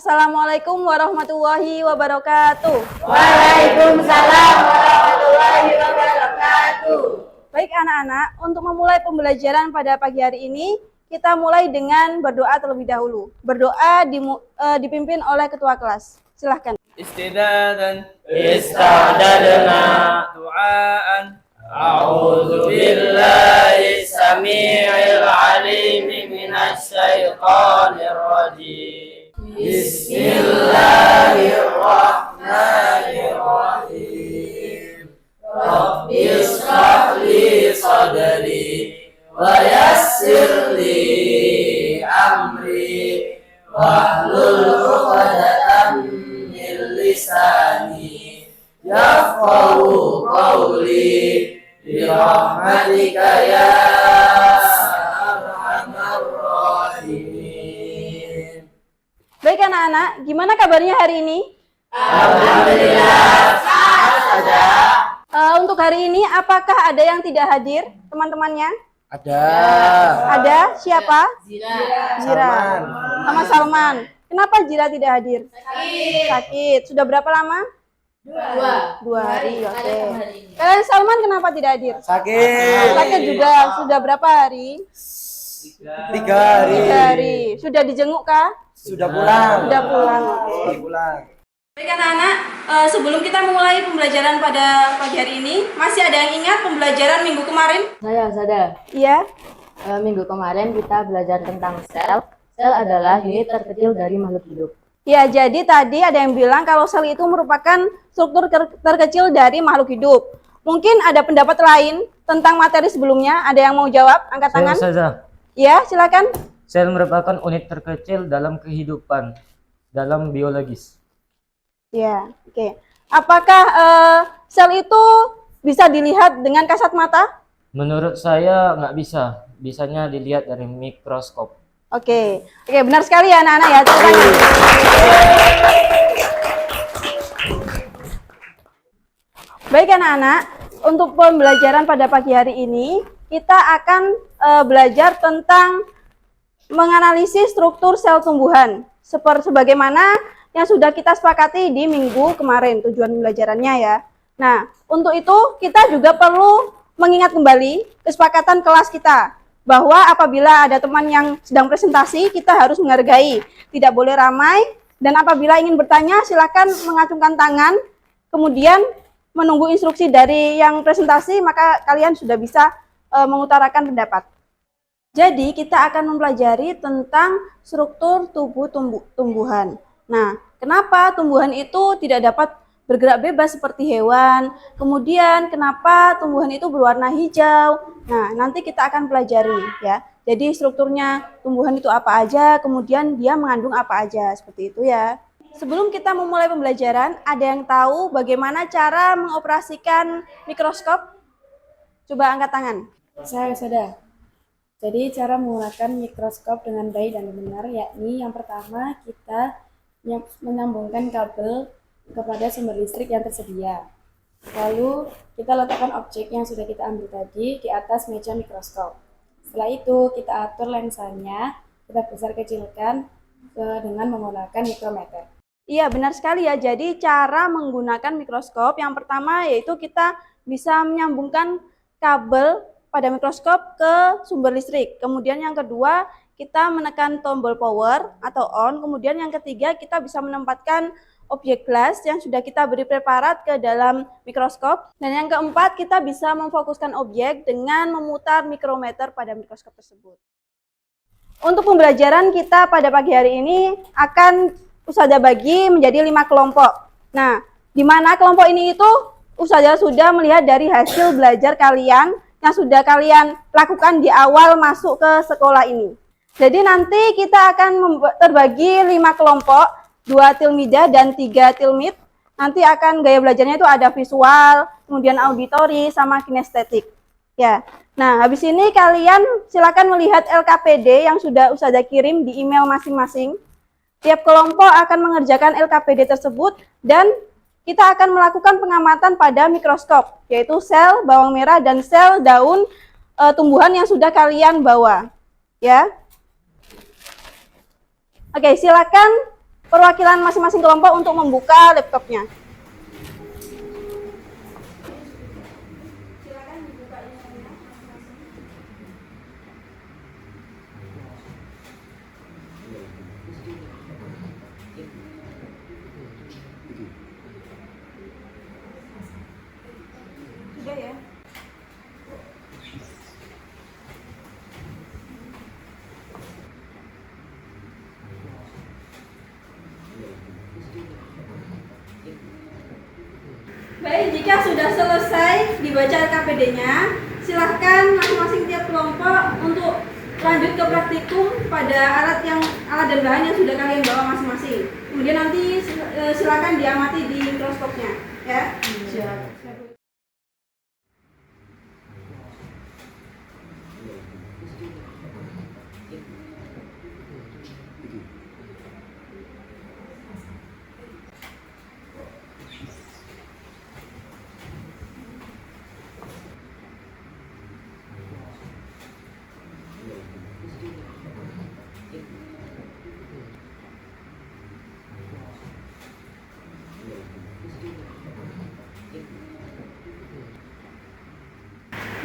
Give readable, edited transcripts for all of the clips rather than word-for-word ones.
Assalamualaikum warahmatullahi wabarakatuh. Waalaikumsalam warahmatullahi wabarakatuh. Baik anak-anak, untuk memulai pembelajaran pada pagi hari ini, kita mulai dengan berdoa terlebih dahulu. Berdoa dipimpin oleh ketua kelas. Silahkan. Istidadana du'aan A'udzu billahi samii'il 'aliim minasy syaithaanir rajiim. Bismillahirrahmanirrahim. Rabbi shrah li sadri wa yassir li amri wahlul 'uqdatam min lisani yafqahu qawli birahmatika ya arhamar rahimin. Baik anak-anak, gimana kabarnya hari ini? Alhamdulillah, sehat saja. Untuk hari ini, apakah ada yang tidak hadir, teman-temannya? ada Ada? Siapa? Zira. Jira. Sama Salman. Kenapa Jira tidak hadir? Sakit. Sudah berapa lama? 2 hari, oke. Kalian Salman kenapa tidak hadir? sakit Sakit juga. Sudah berapa hari? 3 hari 3 hari. Sudah dijenguk kah? sudah pulang Sudah pulang. Oke. sudah pulang. Baik anak-anak, sebelum kita memulai pembelajaran pada pagi hari ini, masih ada yang ingat pembelajaran minggu kemarin? Saya. Iya. Minggu kemarin kita belajar tentang sel. Sel adalah unit terkecil dari makhluk hidup. Ya, jadi tadi ada yang bilang kalau sel itu merupakan struktur terkecil dari makhluk hidup. Mungkin ada pendapat lain tentang materi sebelumnya. Ada yang mau jawab? Angkat tangan. Ya, silakan. Sel merupakan unit terkecil dalam kehidupan, dalam biologis. Ya, oke. Apakah sel itu bisa dilihat dengan kasat mata? Menurut saya nggak bisa, bisanya dilihat dari mikroskop. Oke, benar sekali ya anak-anak ya. Tepuk tangan. Baik anak-anak, untuk pembelajaran pada pagi hari ini, kita akan belajar tentang menganalisis struktur sel tumbuhan. Sebagaimana yang sudah kita sepakati di minggu kemarin, tujuan pembelajarannya ya. Nah, untuk itu kita juga perlu mengingat kembali kesepakatan kelas kita, bahwa apabila ada teman yang sedang presentasi, kita harus menghargai, tidak boleh ramai, dan apabila ingin bertanya, silakan mengacungkan tangan, kemudian menunggu instruksi dari yang presentasi, maka kalian sudah bisa mengutarakan pendapat. Jadi, kita akan mempelajari tentang struktur tubuh tumbuhan. Nah, kenapa tumbuhan itu tidak dapat bergerak bebas seperti hewan? Kemudian, kenapa tumbuhan itu berwarna hijau? Nah, nanti kita akan pelajari ya. Jadi, strukturnya tumbuhan itu apa aja, kemudian dia mengandung apa aja, seperti itu ya. Sebelum kita memulai pembelajaran, ada yang tahu bagaimana cara mengoperasikan mikroskop? Coba angkat tangan. Saya sudah. Jadi cara menggunakan mikroskop dengan baik dan benar, yakni yang pertama kita menyambungkan kabel kepada sumber listrik yang tersedia. Lalu kita letakkan objek yang sudah kita ambil tadi di atas meja mikroskop. Setelah itu kita atur lensanya, kita besar kecilkan dengan menggunakan mikrometer. Iya, benar sekali ya. Jadi cara menggunakan mikroskop yang pertama yaitu kita bisa menyambungkan kabel pada mikroskop ke sumber listrik. Kemudian yang kedua, kita menekan tombol power atau on. Kemudian yang ketiga, kita bisa menempatkan objek gelas yang sudah kita beri preparat ke dalam mikroskop. Dan yang keempat, kita bisa memfokuskan objek dengan memutar mikrometer pada mikroskop tersebut. Untuk pembelajaran kita pada pagi hari ini akan Ustazah bagi menjadi 5 kelompok. Nah, di mana kelompok ini itu Ustazah sudah melihat dari hasil belajar kalian yang sudah kalian lakukan di awal masuk ke sekolah ini. Jadi nanti kita akan terbagi 5 kelompok, 2 tilmidah dan 3 tilmid. Nanti akan gaya belajarnya itu ada visual, kemudian auditori, sama kinestetik. Ya. Nah, habis ini kalian silakan melihat LKPD yang sudah Ustazah kirim di email masing-masing. Tiap kelompok akan mengerjakan LKPD tersebut dan kita akan melakukan pengamatan pada mikroskop, yaitu sel bawang merah dan sel daun tumbuhan yang sudah kalian bawa. Ya. Oke, silakan perwakilan masing-masing kelompok untuk membuka laptopnya. Sudah ya. Baik, jika sudah selesai dibaca KPD-nya, silahkan masing-masing tiap kelompok untuk lanjut ke praktikum pada alat dan bahan yang sudah kalian bawa masing-masing. Kemudian nanti silakan diamati di mikroskopnya, ya.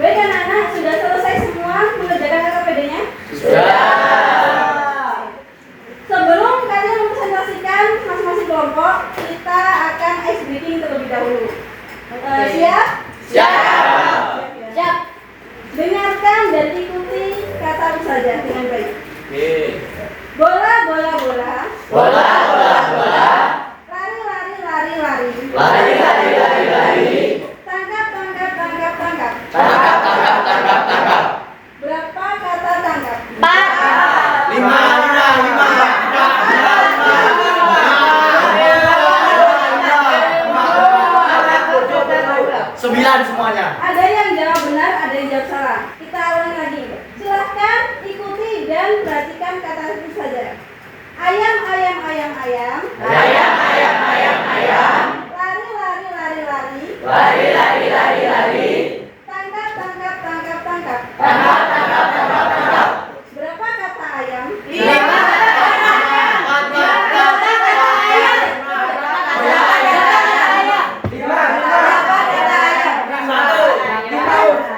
Baik anak-anak, sudah selesai semua mengerjakan KPD-nya? Sudah. Sebelum kalian mempresentasikan masing-masing kelompok, kita akan ice breaking terlebih dahulu. Siap? Siap. Siap. Dengarkan dan ikuti kata saja dengan baik. Bola, bola, bola. Bola, bola, bola. Lari, lari, lari, lari. Lari, lari, lari, lari. Tangkap, tangkap, tangkap, tangkap. Tangkap, tangkap, tangkap, tangkap. Berapa kata tangkap? 5, 5, 5. 9 semuanya. Ada yang jawab benar, ada yang jawab salah. Kita ulangi lagi. Silahkan ikuti dan perhatikan kata itu saja. Ayam, ayam, ayam, ayam. Ayam, ayam, ayam, ayam. Lari, lari, lari, lari. Lari, lari, lari, lari. Tangkap, tangkap, tangkap, tangkap. Tangkap, tangkap, tangkap, tangkap. Berapa kata ayam? 5.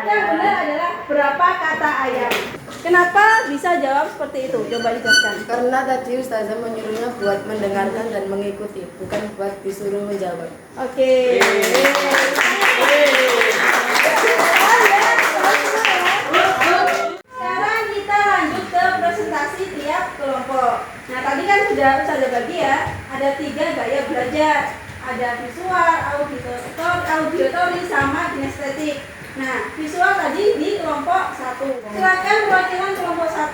Yang benar adalah berapa kata ayam. Kenapa bisa jawab seperti itu? Coba dijelaskan. Karena tadi Ustazah menyuruhnya buat mendengarkan dan mengikuti, bukan buat disuruh menjawab. Oke. Sekarang kita lanjut ke presentasi tiap kelompok. Nah, tadi kan sudah bagi ya, ada 3 gaya belajar. Ada visual, auditory, sama kinestetik. Nah, visual tadi di kelompok 1. Silakan perwakilan kelompok 1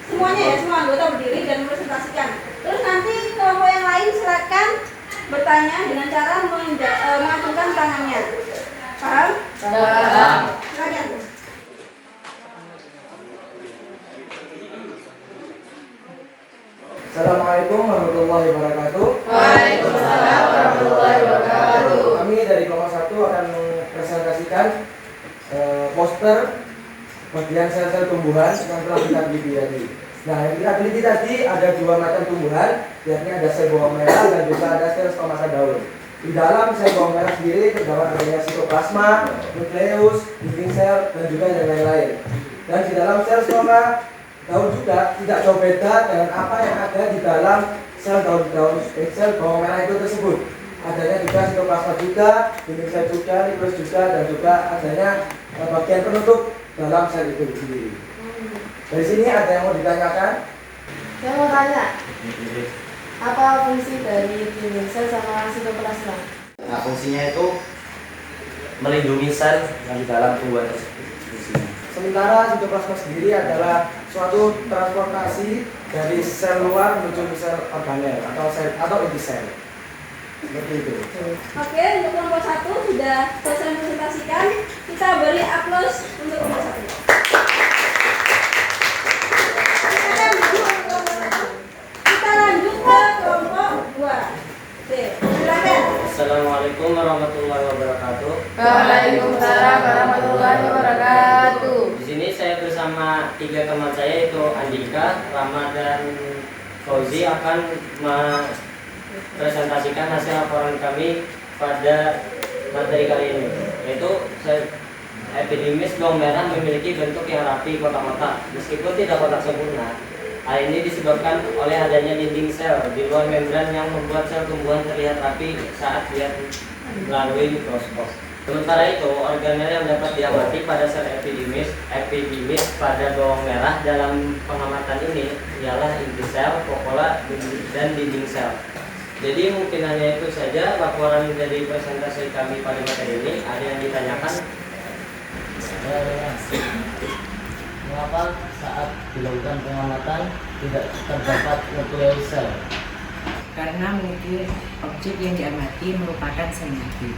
semuanya ya, semua anggota berdiri dan presentasikan. Terus nanti kelompok yang lain silakan bertanya dengan cara mengacungkan tangannya. Paham? Paham. Silakan. Assalamualaikum warahmatullahi wabarakatuh. Waalaikumsalam warahmatullahi wabarakatuh. Kami dari kelompok 1 akan mempresentasikan poster bagian sel-sel tumbuhan yang telah kita teliti tadi. Nah, yang kita teliti tadi ada 2 macam tumbuhan, yakni ada sel bawang merah dan juga ada sel stomata daun. Di dalam sel bawang merah sendiri terdapat adanya sitoplasma, nukleus, dinding sel, dan juga yang lain-lain. Dan di dalam sel stoma daun juga tidak jauh beda dengan apa yang ada di dalam sel sel bawang merah itu tersebut. Adanya juga sitoplasma juga, dinding sel juga, nukleus juga, dan juga adanya bagian penutup dalam sel itu sendiri. Dari sini ada yang mau ditanyakan? Saya mau tanya, apa fungsi dari dinding sel sama sitoplasma? Nah, fungsinya itu melindungi sel yang di dalam tumbuhan tersebut. Sementara sitoplasma sendiri adalah suatu transportasi dari sel luar menuju ke sel organel atau inti sel. Seperti itu. Oke, untuk kelompok 1 sudah selesai presentasikan. Kita beri aplaus untuk kelompok 1. Kita lanjut ke kelompok 2. Oke, silakan. Assalamualaikum warahmatullahi wabarakatuh. Waalaikumsalam warahmatullahi wabarakatuh. Di sini saya bersama 3 teman saya, yaitu Andika, Rama, dan Fauzi akan presentasikan hasil laporan kami pada materi kali ini, yaitu epidermis bawang merah memiliki bentuk yang rapi kotak-kotak meskipun tidak kotak sempurna. Hal ini disebabkan oleh adanya dinding sel di luar membran yang membuat sel tumbuhan terlihat rapi saat dilihat melalui mikroskop. Sementara itu, organel yang dapat diamati pada sel epidermis pada bawang merah dalam pengamatan ini ialah inti sel, pokola, dan dinding sel. Jadi mungkin hanya itu saja laporan dari presentasi kami pada materi ini. Ada yang ditanyakan? Mengapa saat dilakukan pengamatan tidak terdapat nukleus sel? Karena mungkin objek yang diamati merupakan sel mati.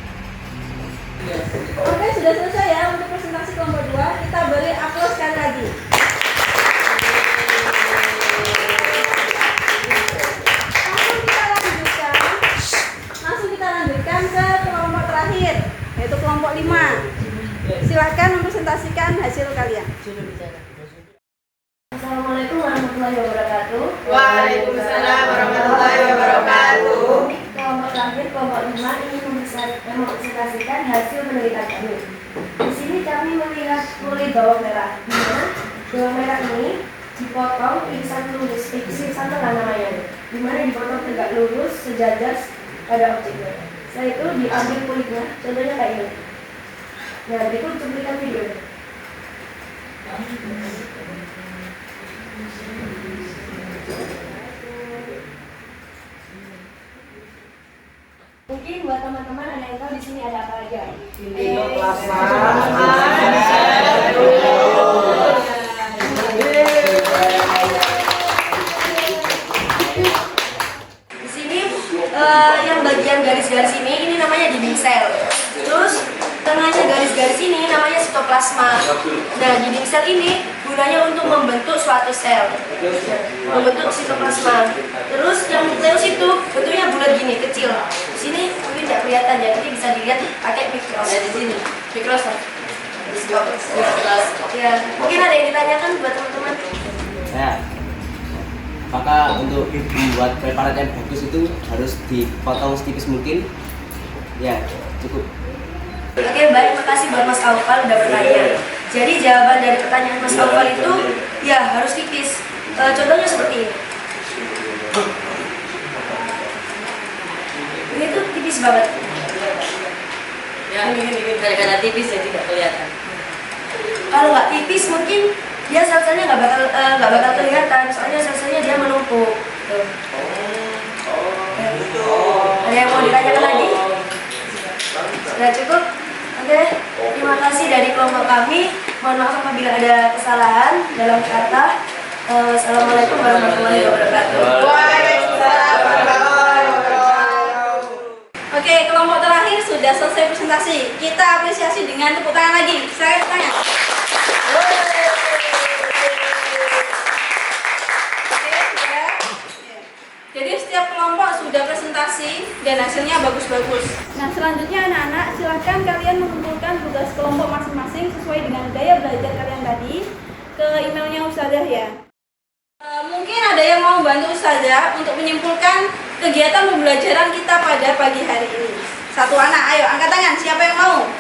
Oke, sudah selesai ya untuk presentasi kelompok 2. Kita beri aplaus sekali lagi. Langsung kita lanjutkan ke kelompok terakhir, yaitu kelompok 5. Silakan mempresentasikan hasil kalian. Assalamualaikum warahmatullahi wabarakatuh. Waalaikumsalam warahmatullahi wabarakatuh. Kelompok terakhir, kelompok 5 ingin mempresentasikan hasil penelitian kami. Di sini kami melihat kulit bawang merah. Di mana bawang merah ini dipotong irisan lurus, irisan tengah namanya. Di mana dipotong tegak lurus sejajar pada objeknya. Setelah itu diambil kulitnya, contohnya kayak ini. Nah, berikut cuplikan video. Mungkin buat teman-teman ada yang tahu di sini ada apa aja. Di sini yang bagian garis-garis ini namanya dinding sel. Terus tengahnya garis-garis ini namanya sitoplasma. Nah, dinding sel ini gunanya untuk membentuk suatu sel, membentuk sitoplasma. Terus yang nukleus itu bentuknya bulat gini, kecil. Di sini mungkin tidak kelihatan ya, tapi bisa dilihat pakai mikroskop. Di sini mikroskop. Ya, mungkin ada yang ditanyakan buat teman-teman. Ya. Apakah untuk membuat preparat yang bagus itu harus dipotong setipis mungkin? Ya, cukup. Oke, baik, makasih buat Mas Aufal udah bertanya. Jadi jawaban dari pertanyaan Mas Aufal itu ya harus tipis. Contohnya seperti ini. Ini tuh tipis banget. Ya, ini gara-gara tipis ya tidak kelihatan. Kalau nggak tipis mungkin dia sel-selnya nggak bakal kelihatan. Soalnya sel-selnya dia menumpuk. Tuh. Ada yang mau ditanyakan lagi? Sudah cukup? Oke, terima kasih dari kelompok kami. Mohon maaf apabila ada kesalahan dalam kata. Wassalamualaikum warahmatullahi wabarakatuh. Waalaikumsalam warahmatullahi wabarakatuh. Oke, kelompok terakhir sudah selesai presentasi. Kita apresiasi dengan tepuk tangan lagi. Silakan tepuk tangan. Oke, ya. Jadi setiap kelompok sudah presentasi dan hasilnya bagus-bagus. Nah, selanjutnya anak-anak silakan kalian mengumpulkan tugas kelompok masing-masing sesuai dengan gaya belajar kalian tadi ke emailnya Ustazah ya. Mungkin ada yang mau bantu Ustazah untuk menyimpulkan kegiatan pembelajaran kita pada pagi hari ini. Satu anak, ayo angkat tangan, siapa yang mau?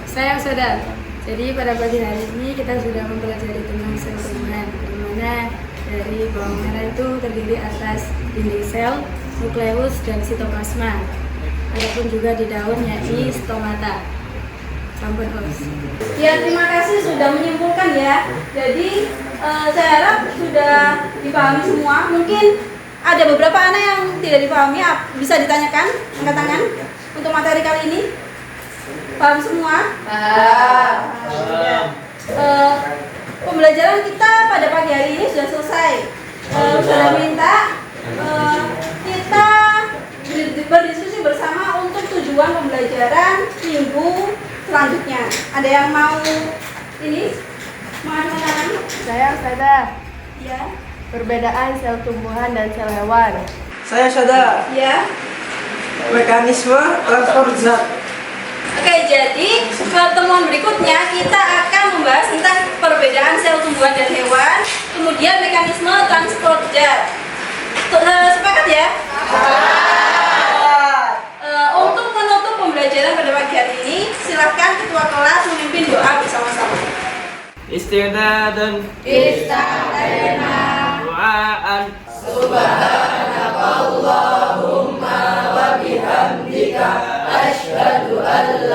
Saya Ustazah. Jadi pada pagi hari ini kita sudah mempelajari tentang sel tumbuhan, di mana dari bawang merah itu terdiri atas dinding sel, nukleus, dan sitoplasma. Adapun juga di daun yakni stomata. Sampun host. Ya, terima kasih sudah menyimpulkan ya. Jadi saya harap sudah dipahami semua. Mungkin ada beberapa anak yang tidak dipahami, bisa ditanyakan, angkat tangan untuk materi kali ini. Paham semua? Paham. Pembelajaran kita pada pagi hari ini sudah selesai. Sudah minta kita berdiskusi bersama untuk tujuan pembelajaran minggu selanjutnya. Ada yang mau ini? Mengangkat tangan? Saya Ustazah. Ya. Perbedaan sel tumbuhan dan sel hewan. Saya sadar Ya. mekanisme transport zat. Oke, jadi pertemuan berikutnya kita akan membahas tentang perbedaan sel tumbuhan dan hewan, kemudian mekanisme transport zat. Sepakat ya? Untuk menutup pembelajaran pada pagi hari ini, silakan ketua kelas memimpin doa bersama-sama. Istighdadan doaan Subhanakallahumma wa bihamdika asyhadu an